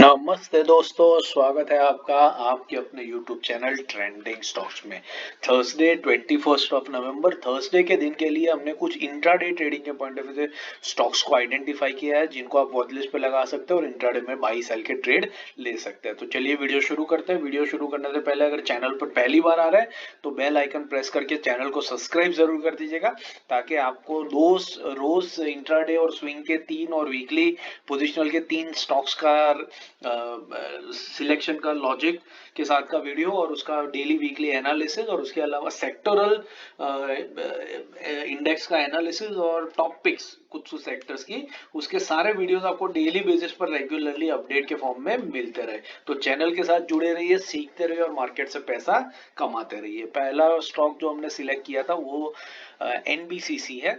नमस्ते दोस्तों, स्वागत है आपका आपके अपने YouTube चैनल ट्रेंडिंग स्टॉक्स में। थर्सडे 21 ऑफ नवंबर, थर्सडे के दिन के लिए हमने कुछ इंट्राडे ट्रेडिंग के पॉइंट ऑफ व्यू से स्टॉक्स को आइडेंटिफाई किया है जिनको आप वॉच लिस्ट पे लगा सकते हो और इंट्राडे में बाई सेल के ट्रेड ले सकते हैं। तो चलिए वीडियो शुरू करते हैं। वीडियो शुरू करने से पहले अगर चैनल पर पहली बार आ रहा है तो बेल आइकन प्रेस करके चैनल को सब्सक्राइब जरूर कर दीजिएगा, ताकि आपको रोज इंट्राडे और स्विंग के 3 और वीकली पोजिशनल के 3 स्टॉक्स का सिलेक्शन का लॉजिक के साथ का वीडियो और उसका डेली वीकली एनालिसिस और उसके अलावा सेक्टोरल इंडेक्स का एनालिसिस और टॉप पिक्स कुछ सेक्टर्स की, उसके सारे वीडियोस आपको डेली बेसिस पर रेगुलरली अपडेट के फॉर्म में मिलते रहे। तो चैनल के साथ जुड़े रहिए, सीखते रहिए और मार्केट से पैसा कमाते रहिए। पहला स्टॉक जो हमने सिलेक्ट किया था वो एनबीसीसी है।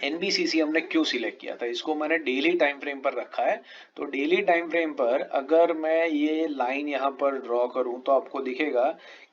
एनबीसीसी हमने क्यों सिलेक्ट किया था, इसको मैंने डेली टाइम फ्रेम पर रखा है। तो डेली टाइम फ्रेम पर अगर मैं ये लाइन यहाँ पर ड्रॉ करूं तो आपको दिखेगा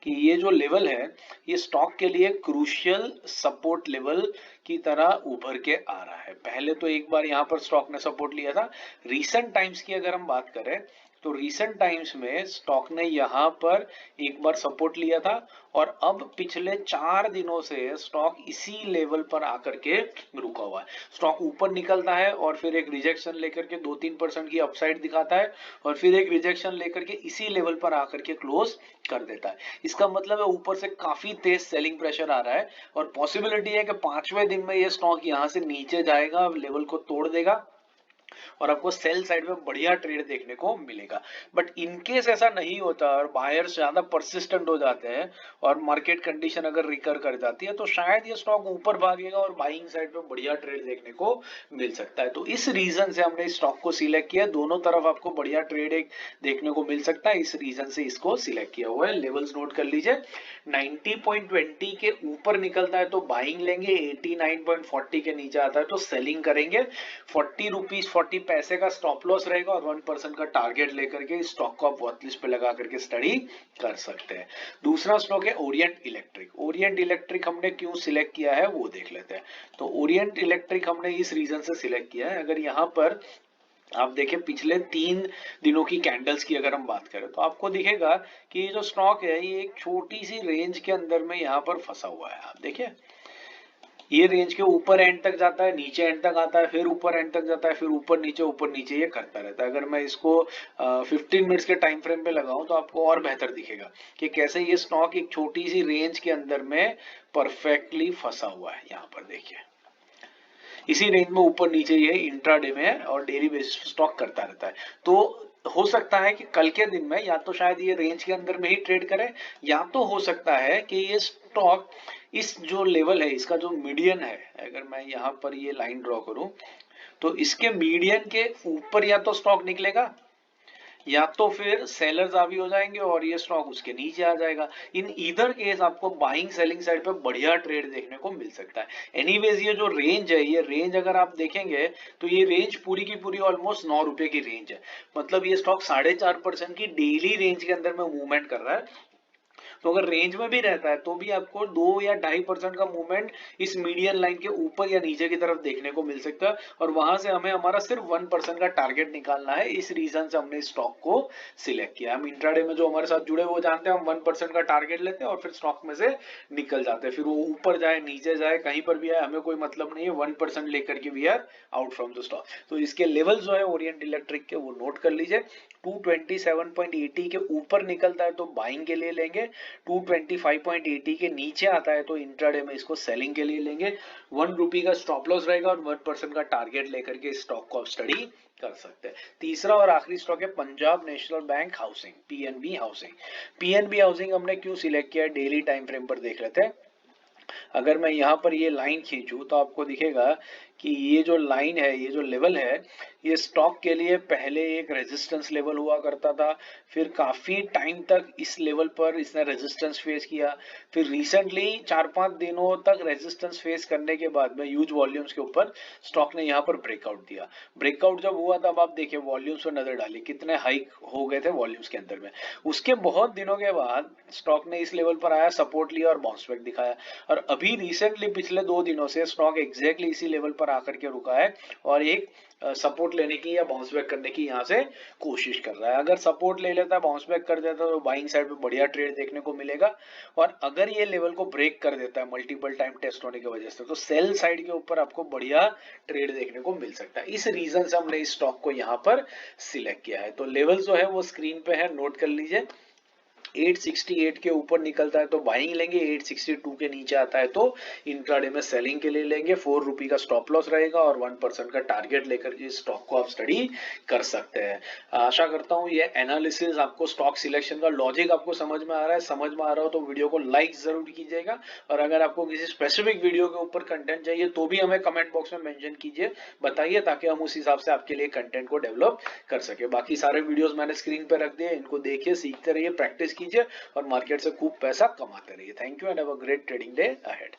कि ये जो लेवल है ये स्टॉक के लिए क्रूशियल सपोर्ट लेवल की तरह उभर के आ रहा है। पहले तो एक बार यहाँ पर स्टॉक ने सपोर्ट लिया था। रीसेंट टाइम्स की अगर हम बात करें तो रीसेंट टाइम्स में स्टॉक ने यहाँ पर एक बार सपोर्ट लिया था और अब पिछले 4 दिनों से स्टॉक इसी लेवल पर आकर के रुका हुआ है। स्टॉक ऊपर निकलता है और फिर एक रिजेक्शन लेकर के 2-3% की अपसाइड दिखाता है और फिर एक रिजेक्शन लेकर के इसी लेवल पर आकर के क्लोज कर देता है। इसका मतलब है ऊपर से काफी तेज सेलिंग प्रेशर आ रहा है और पॉसिबिलिटी है कि 5वें दिन में ये स्टॉक यहाँ से नीचे जाएगा, लेवल को तोड़ देगा और आपको सेल साइड में बढ़िया ट्रेड देखने को मिलेगा। बट इनकेस ऐसा नहीं होता और बायर्स ज्यादा परसिस्टेंट हो जाते हैं और मार्केट कंडीशन अगर रिकर कर जाती है तो शायद ये स्टॉक ऊपर भागेगा और बाइंग साइड पे बढ़िया ट्रेड देखने को मिल सकता है। तो इस रीजन से हमने इस स्टॉक को सिलेक्ट किया। दोनों तरफ आपको बढ़िया ट्रेड एक देखने को मिल सकता है, इस रीजन से इसको सिलेक्ट किया हुआ है। लेवल्स नोट कर लीजिए, 90.20 के ऊपर निकलता है तो बाइंग लेंगे, 89.40 के नीचे आता है तो सेलिंग करेंगे। 40 रुपीज 40 पैसे का स्टॉप लॉस रहेगा और 1% का टारगेट लेकर के इस स्टॉक को आप वॉच लिस्ट पे लगा करके स्टडी कर सकते हैं। दूसरा स्टॉक है ओरिएंट इलेक्ट्रिक। ओरिएंट इलेक्ट्रिक हमने क्यों सिलेक्ट किया है वो देख लेते हैं। तो ओरिएंट इलेक्ट्रिक हमने इस रीजन से सिलेक्ट किया है, अगर यहाँ पर आप देखें पिछले 3 दिनों की कैंडल्स की अगर हम बात करें तो आपको दिखेगा कि ये जो स्टॉक है ये एक छोटी सी रेंज के अंदर में यहाँ पर फंसा हुआ है। आप देखिए ये रेंज के ऊपर एंड तक जाता है, नीचे एंड तक आता है, फिर ऊपर एंड तक जाता है, फिर ऊपर नीचे ये करता रहता है। अगर मैं इसको 15 मिनट्स के टाइम फ्रेम पे लगाऊं तो आपको और बेहतर दिखेगा कि कैसे ये स्टॉक एक छोटी सी रेंज के अंदर में परफेक्टली फंसा हुआ है। यहाँ पर देखिए इसी रेंज में ऊपर नीचे ये इंट्राडे में और डेली बेसिस स्टॉक करता रहता है। तो हो सकता है कि कल के दिन में या तो शायद ये रेंज के अंदर में ही ट्रेड करे, या तो हो सकता है कि ये स्टॉक इस जो लेवल है इसका जो मीडियन है, अगर मैं यहाँ पर ये लाइन ड्रॉ करूं तो इसके मीडियन के ऊपर या तो स्टॉक निकलेगा या तो फिर सेलर्स हावी हो जाएंगे और ये स्टॉक उसके नीचे आ जाएगा। इन ईदर केस आपको बाइंग सेलिंग साइड पे बढ़िया ट्रेड देखने को मिल सकता है। एनीवेज ये जो रेंज है, ये रेंज अगर आप देखेंगे तो ये रेंज पूरी की पूरी ऑलमोस्ट 9 रुपए की रेंज है। मतलब ये स्टॉक 4.5% की डेली रेंज के अंदर में मूवमेंट कर रहा है। तो अगर रेंज में भी रहता है तो भी आपको 2 या 2.5% का मूवमेंट इस मीडियन लाइन के ऊपर या नीचे की तरफ देखने को मिल सकता है और वहां से हमें हमारा सिर्फ 1% का टारगेट निकालना है। इस रीजन से हमने स्टॉक को सिलेक्ट किया। हम इंट्राडे में जो हमारे साथ जुड़े वो जानते हैं हम 1% का टारगेट लेते हैं और फिर स्टॉक में से निकल जाते हैं। फिर वो ऊपर जाए नीचे जाए कहीं पर भी आए हमें कोई मतलब नहीं है, 1% लेकर के we are out from the stock. तो इसके लेवल जो है ओरिएंट इलेक्ट्रिक के वो नोट कर लीजिए। 227.80 के ऊपर निकलता है तो बाइंग के लिए लेंगे, 225.80 के नीचे आता है तो इंट्राडे में इसको सेलिंग के लिए लेंगे। 1 रुपी का स्टॉप लॉस रहेगा और 1% का टारगेट लेकर के स्टॉक को आप स्टडी कर सकते हैं। तीसरा और आखिरी स्टॉक है Punjab national bank housing, PNB housing. PNB housing हमने क्यों सिलेक्ट किया है, डेली टाइम फ्रेम पर देख लेते हैं। अगर मैं यहाँ पर ये लाइन खींचूं तो आपको दिखेगा कि ये जो लाइन है, ये जो लेवल है, ये स्टॉक के लिए पहले एक रेजिस्टेंस लेवल हुआ करता था। फिर काफी टाइम तक इस लेवल पर इसने रेजिस्टेंस फेस किया। फिर रिसेंटली 4-5 दिनों तक रेजिस्टेंस फेस करने के बाद में ह्यूज वॉल्यूम्स के ऊपर स्टॉक ने यहाँ पर ब्रेकआउट दिया। ब्रेकआउट जब हुआ तब आप देखिए वॉल्यूम्स पर नजर डालिए कितने हाइक हो गए थे वॉल्यूम्स के अंदर में। उसके बहुत दिनों के बाद स्टॉक ने इस लेवल पर आया, सपोर्ट लिया और बाउंस बैक दिखाया और अभी रिसेंटली पिछले 2 दिनों से स्टॉक एग्जैक्टली इसी लेवल पर आकर के रुका है और एक सपोर्ट लेने की या बाउंस बैक करने की यहाँ से कोशिश कर रहा है। अगर सपोर्ट ले लेता है, बाउंस बैक कर देता है, तो बाइंग साइड पे बढ़िया ट्रेड देखने को मिलेगा। और अगर ये लेवल को ब्रेक कर देता है मल्टीपल टाइम टेस्ट होने की वजह से, तो सेल साइड के ऊपर आपको बढ़िया ट्रेड देखने को मिल सकता है। इस रीजन से हमने इस स्टॉक को यहाँ पर सिलेक्ट किया है। तो लेवल जो है वो स्क्रीन पे है, नोट कर लीजिए। 868 के ऊपर निकलता है तो बाइंग लेंगे, 862 के नीचे आता है तो इंट्राडे में सेलिंग के लिए लेंगे। 4 रुपी का स्टॉप लॉस रहेगा और 1% का टारगेट लेकर के स्टॉक को आप स्टडी कर सकते हैं। आशा करता हूं ये एनालिसिस आपको, स्टॉक सिलेक्शन का लॉजिक आपको समझ में आ रहा है। समझ में आ रहा हो तो वीडियो को लाइक जरूर कीजिएगा, और अगर आपको किसी स्पेसिफिक वीडियो के ऊपर कंटेंट चाहिए तो भी हमें कमेंट बॉक्स में मेंशन कीजिए, बताइए, ताकि हम उस हिसाब से आपके लिए कंटेंट को डेवलप कर सके। बाकी सारे वीडियोस मैंने स्क्रीन पे रख दिए, इनको देखिए, सीखते रहिए, प्रैक्टिस कीजिए और मार्केट से खूब पैसा कमाते रहिए। Thank you and have a great trading day ahead.